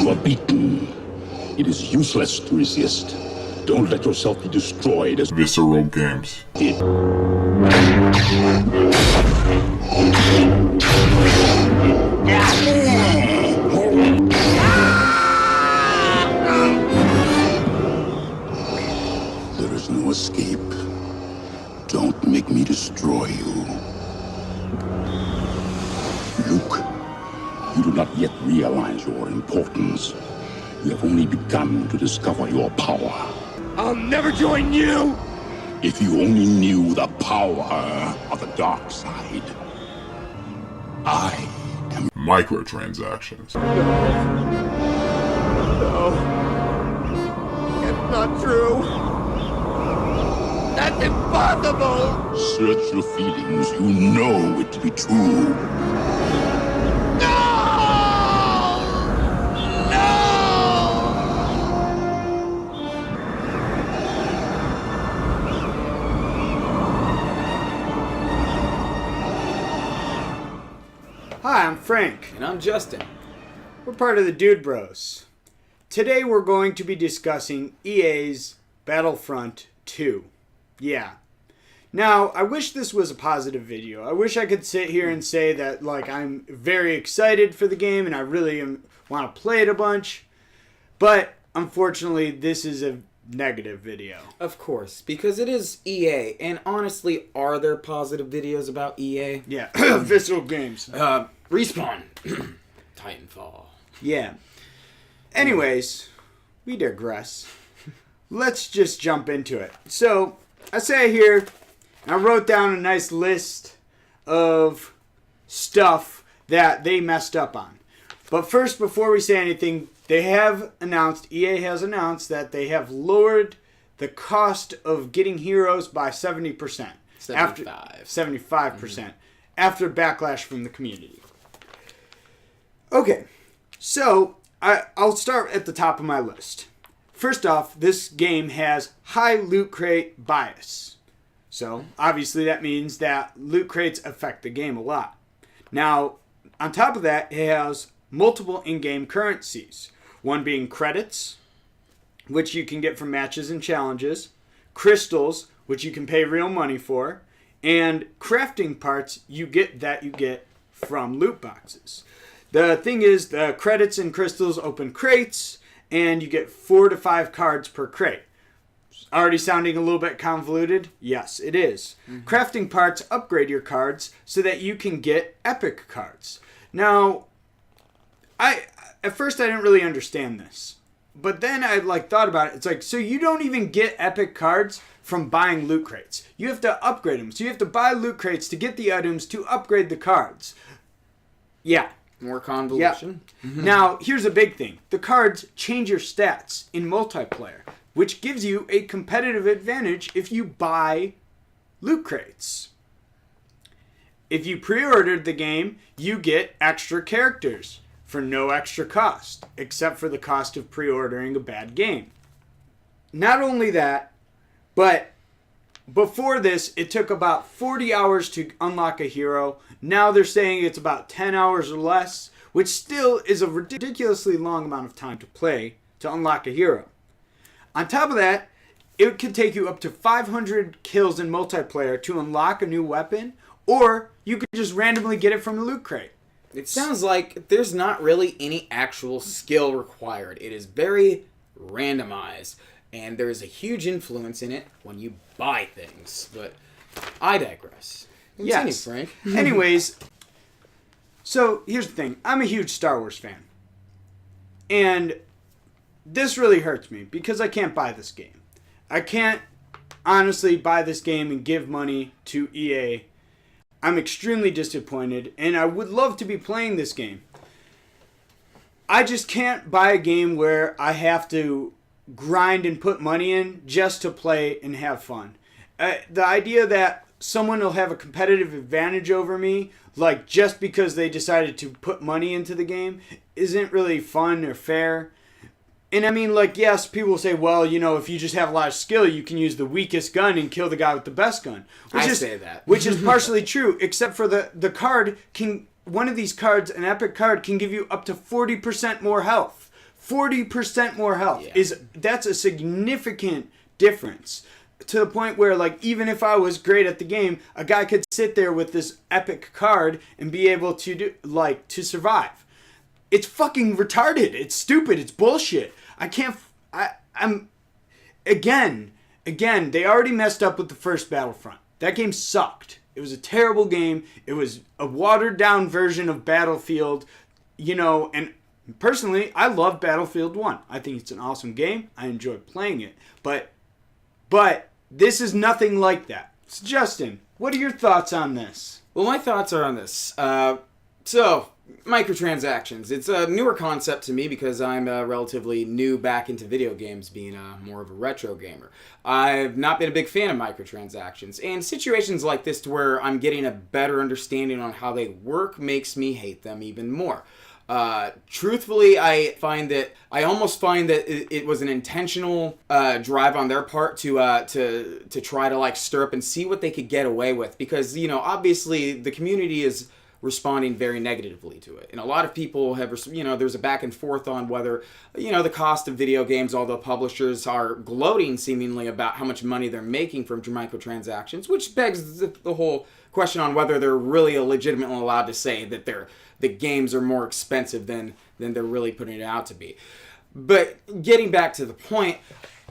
You are beaten. It is useless to resist. Don't let yourself be destroyed as Visceral Games. did. There is no escape. Don't make me destroy you. Luke, you do not yet realize your importance. You have only begun to discover your power. I'll never join you! If you only knew the power of the dark side. I am... Microtransactions. No. It's not true. That's impossible! Search your feelings. You know it to be true. No! No! Hi, I'm Frank. And I'm Justin. We're part of the Dude Bros. Today we're going to be discussing EA's Battlefront 2. Yeah. Now, I wish this was a positive video. I wish I could sit here and say that, like, I'm very excited for the game and I really want to play it a bunch. But, unfortunately, this is a negative video. Of course, because it is EA. And honestly, are there positive videos about EA? Yeah. Visceral Games. Respawn. Titanfall. Yeah. Anyways, we digress. Let's just jump into it. So, I sat here, and I wrote down a nice list of stuff that they messed up on. But first, before we say anything, EA has announced that they have lowered the cost of getting heroes by 70%. 75%. After backlash from the community. Okay, so I'll start at the top of my list. First off, this game has high loot crate bias. So, obviously that means that loot crates affect the game a lot. Now, on top of that, it has multiple in-game currencies. One being credits, which you can get from matches and challenges, crystals, which you can pay real money for, and crafting parts you get from loot boxes. The thing is, the credits and crystals open crates, and you get 4 to 5 cards per crate. Already sounding a little bit convoluted? Yes, it is. Mm-hmm. Crafting parts upgrade your cards so that you can get epic cards. Now, at first I didn't really understand this. But then I thought about it. It's like, so you don't even get epic cards from buying loot crates. You have to upgrade them. So you have to buy loot crates to get the items to upgrade the cards. Yeah. More convolution. Yeah. Now, here's a big thing. The cards change your stats in multiplayer, which gives you a competitive advantage if you buy loot crates. If you pre-ordered the game, you get extra characters for no extra cost, except for the cost of pre-ordering a bad game. Not only that, but before this, it took about 40 hours to unlock a hero. Now they're saying it's about 10 hours or less, which still is a ridiculously long amount of time to play to unlock a hero. On top of that, it could take you up to 500 kills in multiplayer to unlock a new weapon, or you could just randomly get it from the loot crate. It sounds like there's not really any actual skill required. It is very randomized. And there is a huge influence in it when you buy things. But I digress. Continue, Yes. Frank. Anyways, so here's the thing. I'm a huge Star Wars fan. And this really hurts me because I can't buy this game. I can't honestly buy this game and give money to EA. I'm extremely disappointed, and I would love to be playing this game. I just can't buy a game where I have to grind and put money in just to play and have fun. The idea that someone will have a competitive advantage over me, like just because they decided to put money into the game, isn't really fun or fair. And I mean, like, yes, people will say, well, you know, if you just have a lot of skill, you can use the weakest gun and kill the guy with the best gun. Say that. Which is partially true, except for the card can, one of these cards, an epic card, can give you up to 40% more health 40% more health. Yeah. That's a significant difference. To the point where, like, even if I was great at the game, a guy could sit there with this epic card and be able to to survive. It's fucking retarded. It's stupid. It's bullshit. I'm again, they already messed up with the first Battlefront. That game sucked. It was a terrible game. It was a watered down version of Battlefield, and personally, I love Battlefield 1. I think it's an awesome game. I enjoy playing it. But this is nothing like that. So Justin, what are your thoughts on this? Well, my thoughts are on this. So, microtransactions. It's a newer concept to me because I'm relatively new back into video games, being more of a retro gamer. I've not been a big fan of microtransactions, and situations like this to where I'm getting a better understanding on how they work makes me hate them even more. Truthfully, I almost find that it was an intentional drive on their part to try to like stir up and see what they could get away with, because obviously the community is responding very negatively to it, and a lot of people have there's a back and forth on whether the cost of video games, although publishers are gloating seemingly about how much money they're making from microtransactions, which begs the whole question on whether they're really legitimately allowed to say that the games are more expensive than they're really putting it out to be. But getting back to the point,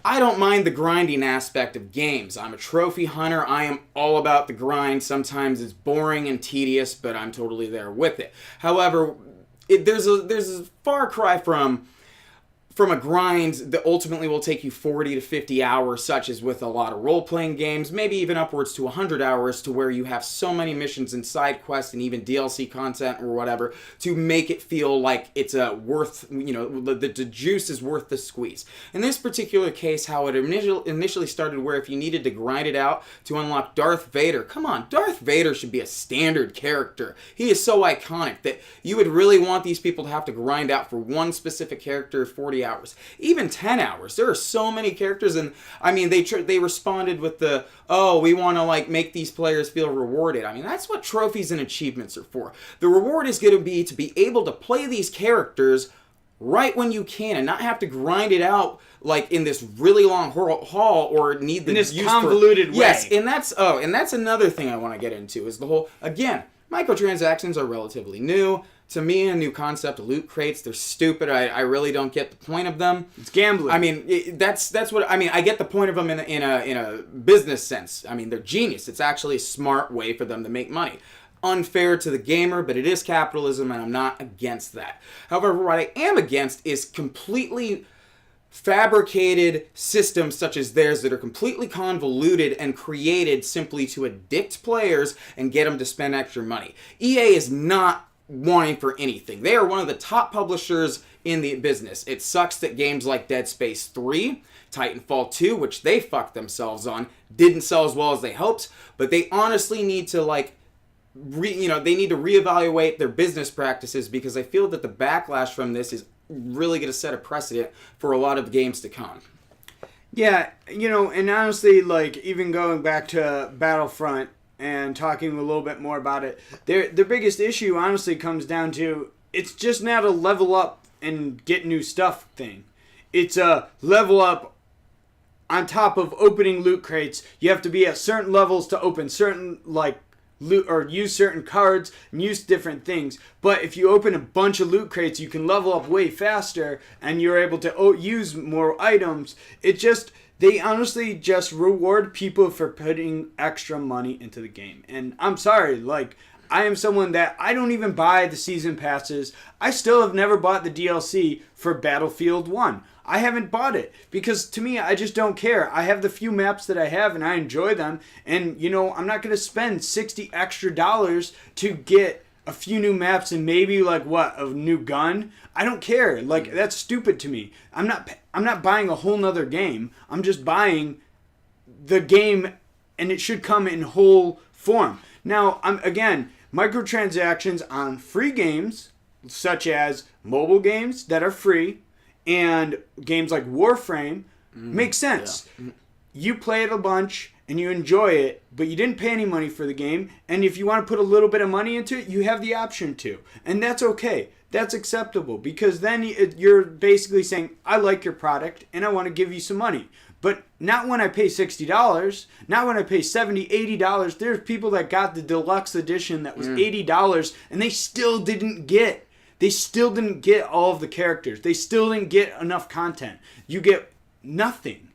I don't mind the grinding aspect of games. I'm a trophy hunter. I am all about the grind. Sometimes it's boring and tedious, but I'm totally there with it. However, there's a far cry from a grind that ultimately will take you 40 to 50 hours, such as with a lot of role-playing games, maybe even upwards to 100 hours, to where you have so many missions and side quests and even DLC content or whatever to make it feel like it's worth, the juice is worth the squeeze. In this particular case, how it initially started, where if you needed to grind it out to unlock Darth Vader, come on, Darth Vader should be a standard character. He is so iconic that you would really want these people to have to grind out for one specific character 40 hours. Even 10 hours. There are so many characters, and I mean they responded with we want to make these players feel rewarded. I mean, that's what trophies and achievements are for. The reward is going to be able to play these characters right when you can and not have to grind it out like in this really long haul or need the in this convoluted way. Yes, and that's another thing I want to get into is the whole, again, microtransactions are relatively new. To me, a new concept, loot crates, they're stupid. I really don't get the point of them. It's gambling. I mean, that's what I mean. I get the point of them in a business sense. I mean, they're genius. It's actually a smart way for them to make money. Unfair to the gamer, but it is capitalism, and I'm not against that. However, what I am against is completely fabricated systems such as theirs that are completely convoluted and created simply to addict players and get them to spend extra money. EA is not wanting for anything. They are one of the top publishers in the business. It sucks that games like Dead Space 3, Titanfall 2, which they fucked themselves on, didn't sell as well as they hoped, but they honestly need to they need to reevaluate their business practices, because I feel that the backlash from this is really going to set a precedent for a lot of games to come. Yeah, and honestly, even going back to Battlefront and talking a little bit more about it, their biggest issue honestly comes down to, it's just not a level up and get new stuff thing. It's a level up on top of opening loot crates. You have to be at certain levels to open certain loot or use certain cards and use different things. But if you open a bunch of loot crates, you can level up way faster and you're able to use more items. They honestly just reward people for putting extra money into the game. And I'm sorry, I am someone that I don't even buy the season passes. I still have never bought the DLC for Battlefield 1. I haven't bought it because to me, I just don't care. I have the few maps that I have and I enjoy them. And, I'm not going to spend $60 extra to get a few new maps and maybe a new gun. I don't care. That's stupid to me. I'm not buying a whole nother game. I'm just buying the game, and it should come in whole form. Now, microtransactions on free games, such as mobile games that are free and games like Warframe, make sense. Yeah. You play it a bunch and you enjoy it, but you didn't pay any money for the game, and if you want to put a little bit of money into it, you have the option to. And that's okay. That's acceptable, because then you're basically saying, I like your product, and I want to give you some money. But not when I pay $60, not when I pay $70, $80. There's people that got the deluxe edition that was $80, and they still didn't get all of the characters. They still didn't get enough content. You get nothing.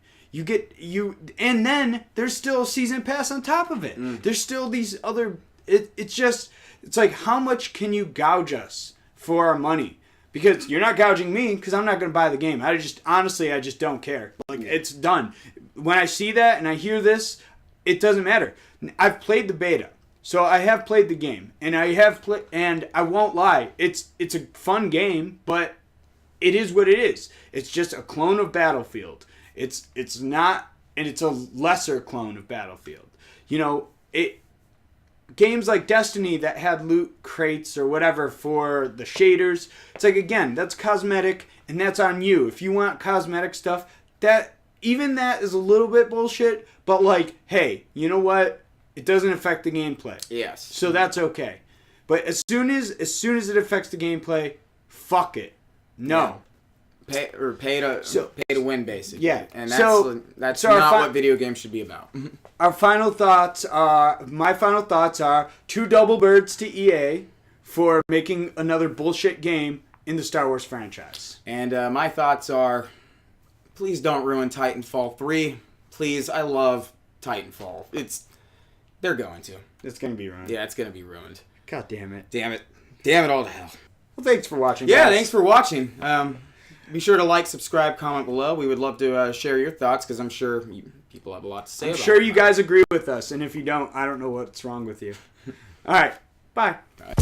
And then there's still a season pass on top of it. There's still these other. It's like, how much can you gouge us for our money? Because you're not gouging me, because I'm not going to buy the game. I just don't care. Like, it's done. When I see that and I hear this, it doesn't matter. I've played the beta, so I have played the game, and and I won't lie, it's a fun game, but it is what it is. It's just a clone of Battlefield. It's not, and it's a lesser clone of Battlefield. Games like Destiny that had loot crates or whatever for the shaders, it's like, again, that's cosmetic, and that's on you. If you want cosmetic stuff, that is a little bit bullshit, but like, hey, you know what? It doesn't affect the gameplay. Yes. So that's okay. But as soon as it affects the gameplay, fuck it. No. Yeah. Pay to win, basically. Yeah. And that's not what video games should be about. My final thoughts are 2 double birds to EA for making another bullshit game in the Star Wars franchise. And my thoughts are, please don't ruin Titanfall 3. Please, I love Titanfall. They're going to. It's going to be ruined. Yeah, it's going to be ruined. God damn it. Damn it all to hell. Well, thanks for watching, Yeah, guys. thanks for watching. Be sure to like, subscribe, comment below. We would love to share your thoughts, because I'm sure people have a lot to say about it. I'm sure you guys agree with us, and if you don't, I don't know what's wrong with you. All right, bye. Bye.